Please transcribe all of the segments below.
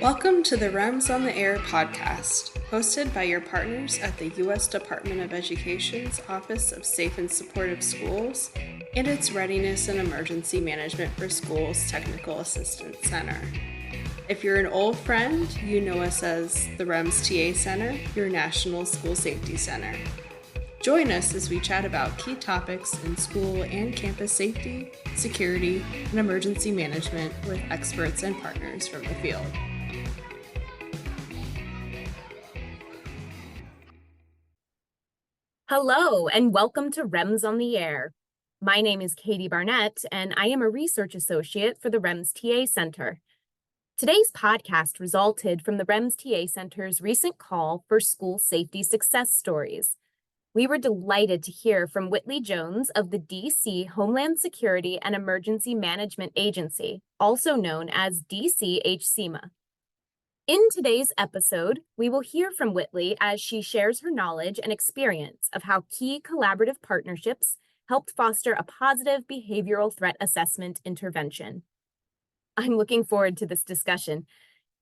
Welcome to the REMS on the Air podcast, hosted by your partners at the U.S. Department of Education's Office of Safe and Supportive Schools and its Readiness and Emergency Management for Schools Technical Assistance Center. If you're an old friend, you know us as the REMS TA Center, your National School Safety Center. Join us as we chat about key topics in school and campus safety, security, and emergency management with experts and partners from the field. Hello, and welcome to REMS on the Air. My name is Katie Barnett, and I am a research associate for the REMS TA Center. Today's podcast resulted from the REMS TA Center's recent call for school safety success stories. We were delighted to hear from Whytley Jones of the DC Homeland Security and Emergency Management Agency, also known as DC HSEMA. In today's episode, we will hear from Whytley as she shares her knowledge and experience of how key collaborative partnerships helped foster a positive behavioral threat assessment intervention. I'm looking forward to this discussion.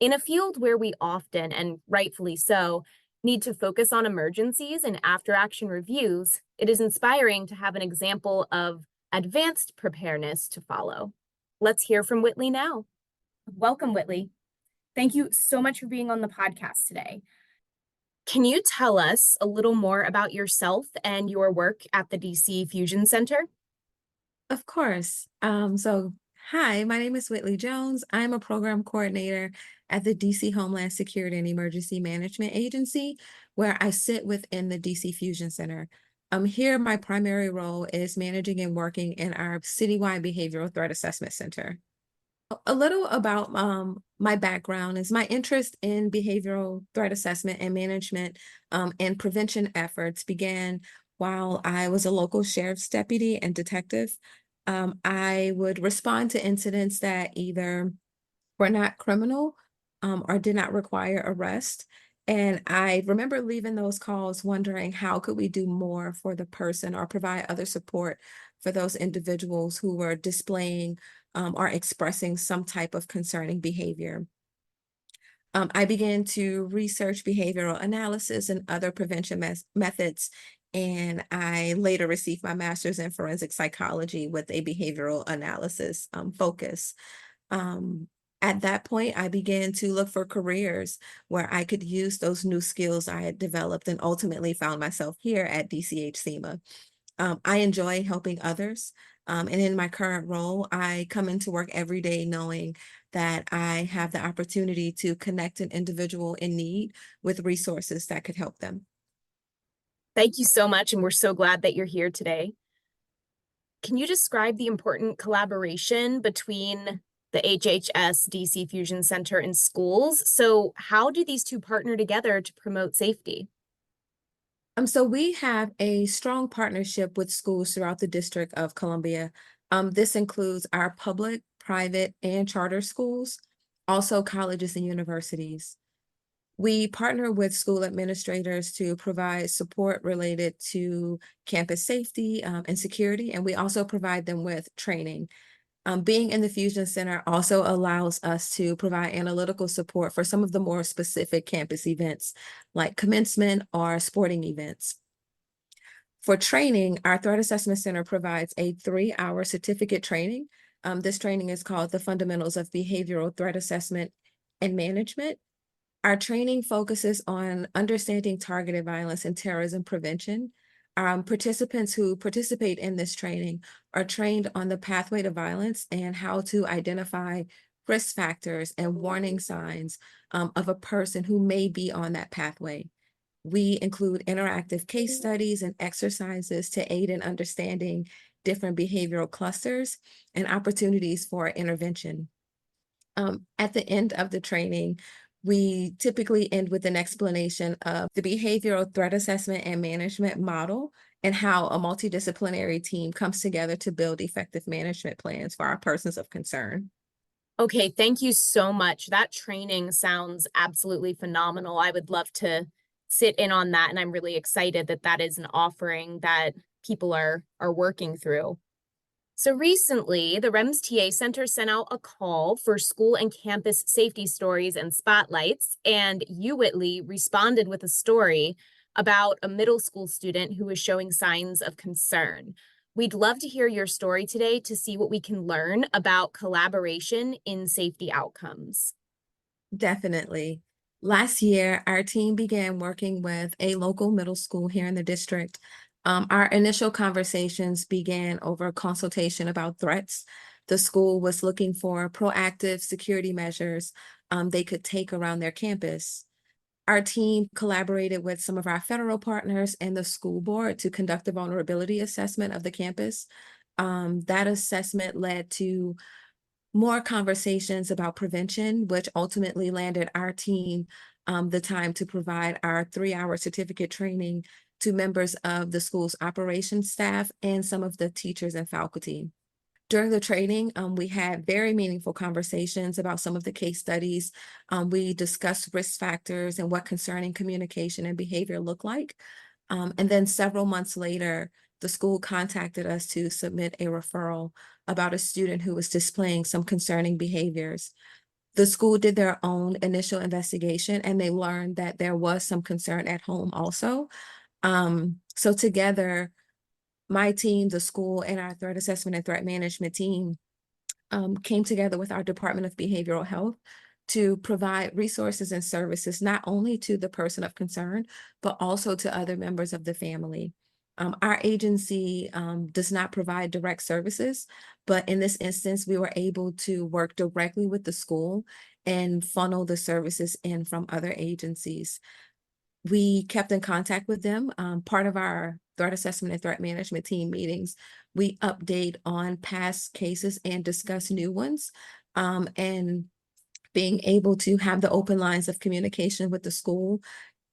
In a field where we often, and rightfully so, need to focus on emergencies and after-action reviews, it is inspiring to have an example of advanced preparedness to follow. Let's hear from Whytley now. Welcome, Whytley. Thank you so much for being on the podcast today. Can you tell us a little more about yourself and your work at the DC Fusion Center? Of course. Hi, my name is Whytley Jones. I'm a program coordinator at the DC Homeland Security and Emergency Management Agency, where I sit within the DC Fusion Center. Here, my primary role is managing and working in our citywide behavioral threat assessment center. A little about my background is my interest in behavioral threat assessment and management and prevention efforts began while I was a local sheriff's deputy and detective. I would respond to incidents that either were not criminal or did not require arrest. And I remember leaving those calls wondering how could we do more for the person or provide other support for those individuals who were displaying or expressing some type of concerning behavior. I began to research behavioral analysis and other prevention methods, and I later received my master's in forensic psychology with a behavioral analysis focus. At that point, I began to look for careers where I could use those new skills I had developed and ultimately found myself here at DC HSEMA. I enjoy helping others. And in my current role, I come into work every day knowing that I have the opportunity to connect an individual in need with resources that could help them. Thank you so much, and we're so glad that you're here today. Can you describe the important collaboration between the HHS DC Fusion Center and schools? So how do these two partner together to promote safety? So we have a strong partnership with schools throughout the District of Columbia. This includes our public, private, and charter schools, also colleges and universities. We partner with school administrators to provide support related to campus safety and security, and we also provide them with training. Being in the Fusion Center also allows us to provide analytical support for some of the more specific campus events like commencement or sporting events. For training, our Threat Assessment Center provides a 3-hour certificate training. This training is called the Fundamentals of Behavioral Threat Assessment and Management. Our training focuses on understanding targeted violence and terrorism prevention. Participants who participate in this training are trained on the pathway to violence and how to identify risk factors and warning signs of a person who may be on that pathway. We include interactive case studies and exercises to aid in understanding different behavioral clusters and opportunities for intervention. At the end of the training, we typically end with an explanation of the behavioral threat assessment and management model and how a multidisciplinary team comes together to build effective management plans for our persons of concern. Okay, thank you so much. That training sounds absolutely phenomenal. I would love to sit in on that, and I'm really excited that that is an offering that people are working through. So recently, the REMS TA Center sent out a call for school and campus safety stories and spotlights, and you, Whytley, responded with a story about a middle school student who was showing signs of concern. We'd love to hear your story today to see what we can learn about collaboration in safety outcomes. Definitely. Last year, our team began working with a local middle school here in the district. Our initial conversations began over a consultation about threats. The school was looking for proactive security measures they could take around their campus. Our team collaborated with some of our federal partners and the school board to conduct a vulnerability assessment of the campus. That assessment led to more conversations about prevention, which ultimately landed our team the time to provide our 3-hour certificate training to members of the school's operations staff and some of the teachers and faculty. During the training, we had very meaningful conversations about some of the case studies. We discussed risk factors and what concerning communication and behavior look like. And then several months later, the school contacted us to submit a referral about a student who was displaying some concerning behaviors. The school did their own initial investigation and they learned that there was some concern at home also. So together, my team, the school, and our threat assessment and threat management team came together with our Department of Behavioral Health to provide resources and services not only to the person of concern, but also to other members of the family. Our agency does not provide direct services, but in this instance, we were able to work directly with the school and funnel the services in from other agencies. We kept in contact with them. Part of our threat assessment and threat management team meetings, we update on past cases and discuss new ones. And being able to have the open lines of communication with the school.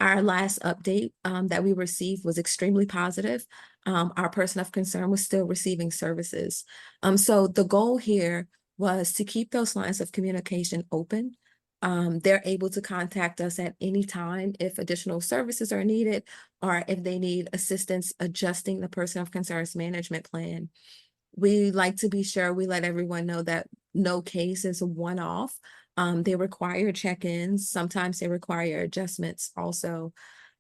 Our last update that we received was extremely positive. Our person of concern was still receiving services. So the goal here was to keep those lines of communication open. They're able to contact us at any time if additional services are needed or if they need assistance adjusting the person of concern's management plan. We like to be sure we let everyone know that no case is a one-off. They require check-ins. Sometimes they require adjustments also.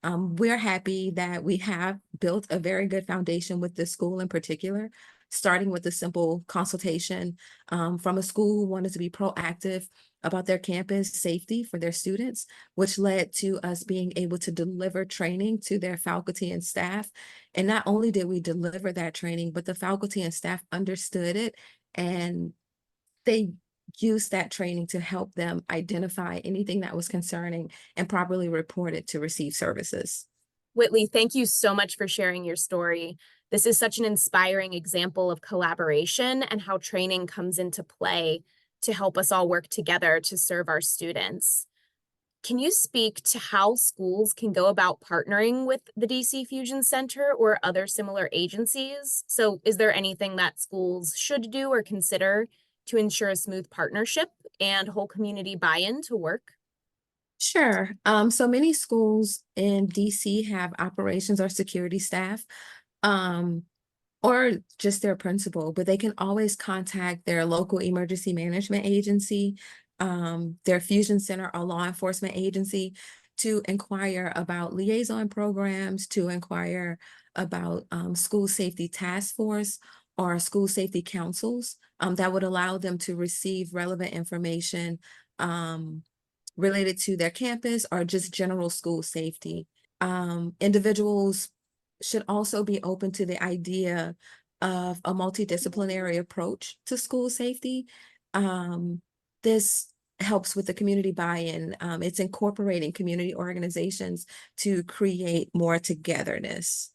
We're happy that we have built a very good foundation with this school in particular, starting with a simple consultation from a school who wanted to be proactive about their campus safety for their students, which led to us being able to deliver training to their faculty and staff. And not only did we deliver that training, but the faculty and staff understood it and they used that training to help them identify anything that was concerning and properly report it to receive services. Whytley, thank you so much for sharing your story. This is such an inspiring example of collaboration and how training comes into play to help us all work together to serve our students. Can you speak to how schools can go about partnering with the DC Fusion Center or other similar agencies? So is there anything that schools should do or consider to ensure a smooth partnership and whole community buy-in to work? Sure. So many schools in DC have operations or security staff. Or just their principal, but they can always contact their local emergency management agency, their fusion center or law enforcement agency to inquire about liaison programs, to inquire about school safety task force or school safety councils that would allow them to receive relevant information related to their campus or just general school safety. Individuals should also be open to the idea of a multidisciplinary approach to school safety. This helps with the community buy-in. It's incorporating community organizations to create more togetherness.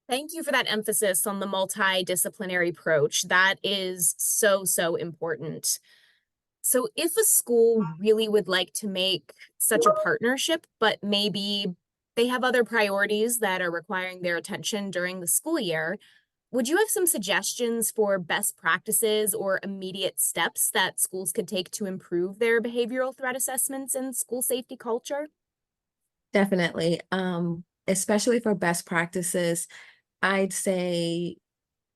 Thank you for that emphasis on the multidisciplinary approach. That is so, so important. So if a school really would like to make such a partnership, but maybe they have other priorities that are requiring their attention during the school year, would you have some suggestions for best practices or immediate steps that schools could take to improve their behavioral threat assessments and school safety culture? Definitely. Especially for best practices, I'd say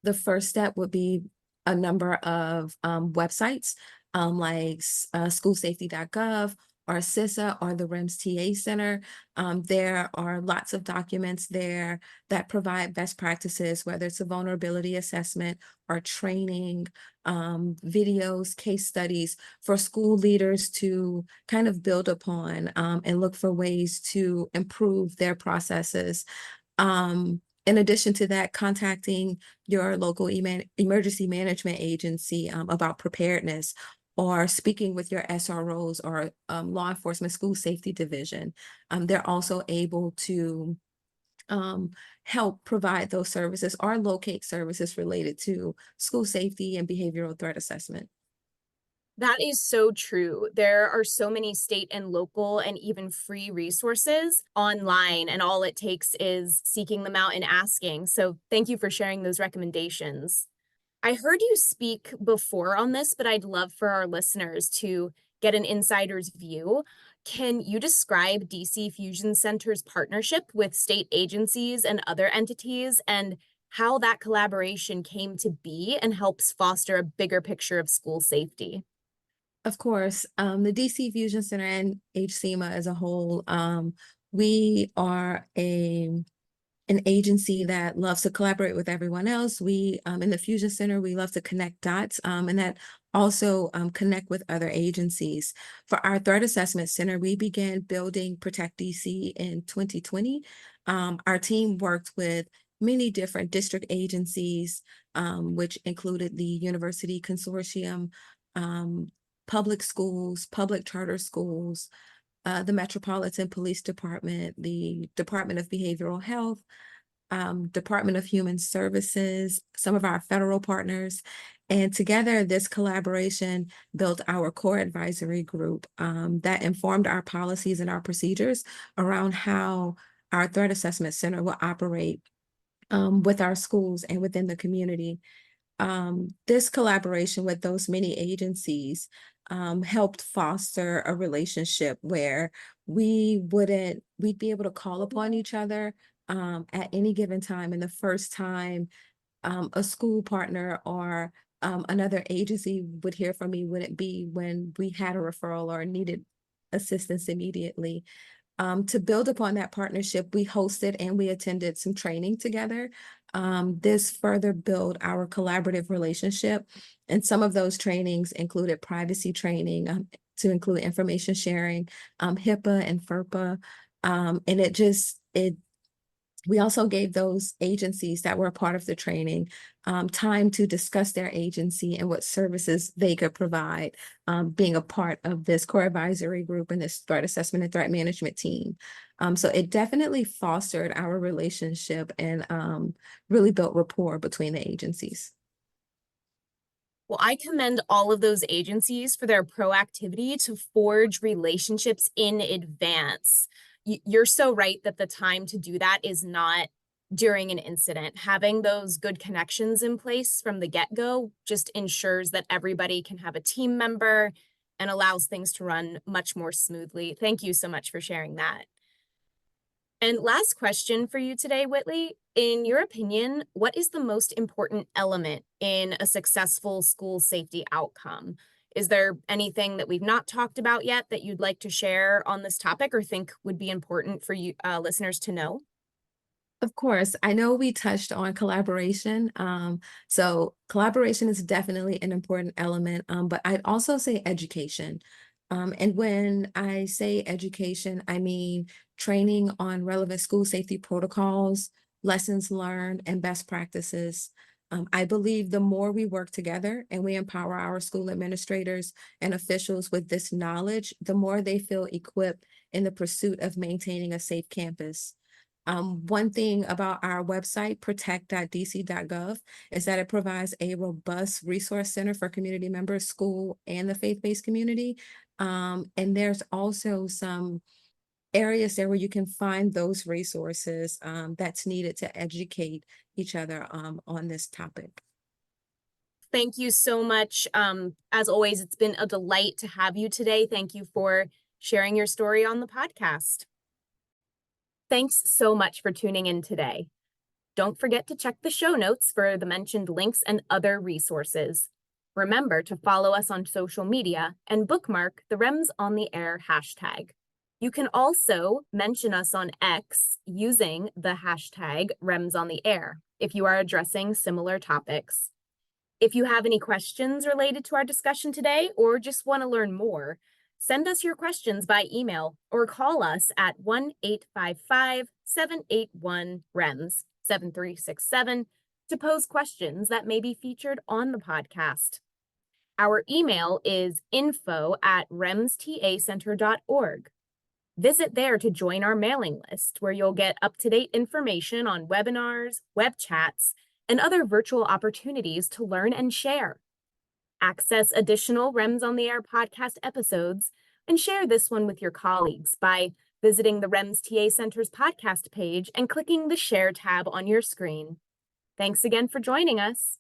the first step would be a number of websites like schoolsafety.gov or CISA or the REMS TA Center. There are lots of documents there that provide best practices, whether it's a vulnerability assessment or training, videos, case studies for school leaders to kind of build upon and look for ways to improve their processes. In addition to that, contacting your local emergency management agency about preparedness, or speaking with your SROs or law enforcement school safety division. They're also able to help provide those services or locate services related to school safety and behavioral threat assessment. That is so true. There are so many state and local and even free resources online, and all it takes is seeking them out and asking. So thank you for sharing those recommendations. I heard you speak before on this, but I'd love for our listeners to get an insider's view. Can you describe DC Fusion Center's partnership with state agencies and other entities, and how that collaboration came to be and helps foster a bigger picture of school safety? Of course, the DC Fusion Center and HSEMA as a whole, we are an agency that loves to collaborate with everyone else. We, in the Fusion Center, we love to connect dots, and that also connect with other agencies. For our Threat Assessment Center, we began building Protect DC in 2020. Our team worked with many different district agencies, which included the University Consortium, public schools, public charter schools, the Metropolitan Police Department, the Department of Behavioral Health, Department of Human Services, some of our federal partners. And together, this collaboration built our core advisory group that informed our policies and our procedures around how our Threat Assessment Center will operate with our schools and within the community. This collaboration with those many agencies helped foster a relationship where we'd be able to call upon each other at any given time. And the first time a school partner or another agency would hear from me wouldn't be when we had a referral or needed assistance immediately. To build upon that partnership, we hosted and we attended some training together. This further built our collaborative relationship. And some of those trainings included privacy training to include information sharing, HIPAA and FERPA. We also gave those agencies that were a part of the training time to discuss their agency and what services they could provide, being a part of this core advisory group and this threat assessment and threat management team. So it definitely fostered our relationship and really built rapport between the agencies. Well, I commend all of those agencies for their proactivity to forge relationships in advance. You're so right that the time to do that is not during an incident. Having those good connections in place from the get-go just ensures that everybody can have a team member and allows things to run much more smoothly. Thank you so much for sharing that. And last question for you today, Whytley. In your opinion, what is the most important element in a successful school safety outcome? Is there anything that we've not talked about yet that you'd like to share on this topic or think would be important for you listeners to know? Of course, I know we touched on collaboration. So collaboration is definitely an important element, but I'd also say education. And when I say education, I mean training on relevant school safety protocols, lessons learned, and best practices. I believe the more we work together and we empower our school administrators and officials with this knowledge, the more they feel equipped in the pursuit of maintaining a safe campus. One thing about our website, protect.dc.gov, is that it provides a robust resource center for community members, school, and the faith-based community. And there's also some areas there where you can find those resources that's needed to educate each other on this topic. Thank you so much. As always, it's been a delight to have you today. Thank you for sharing your story on the podcast. Thanks so much for tuning in today. Don't forget to check the show notes for the mentioned links and other resources. Remember to follow us on social media and bookmark the REMS on the Air hashtag. You can also mention us on X using the hashtag REMS on the Air if you are addressing similar topics. If you have any questions related to our discussion today or just want to learn more, send us your questions by email or call us at 1-855-781-REMS 7367 to pose questions that may be featured on the podcast. Our email is info@remstacenter.org. Visit there to join our mailing list, where you'll get up-to-date information on webinars, web chats, and other virtual opportunities to learn and share. Access additional REMS on the Air podcast episodes and share this one with your colleagues by visiting the REMS TA Center's podcast page and clicking the Share tab on your screen. Thanks again for joining us.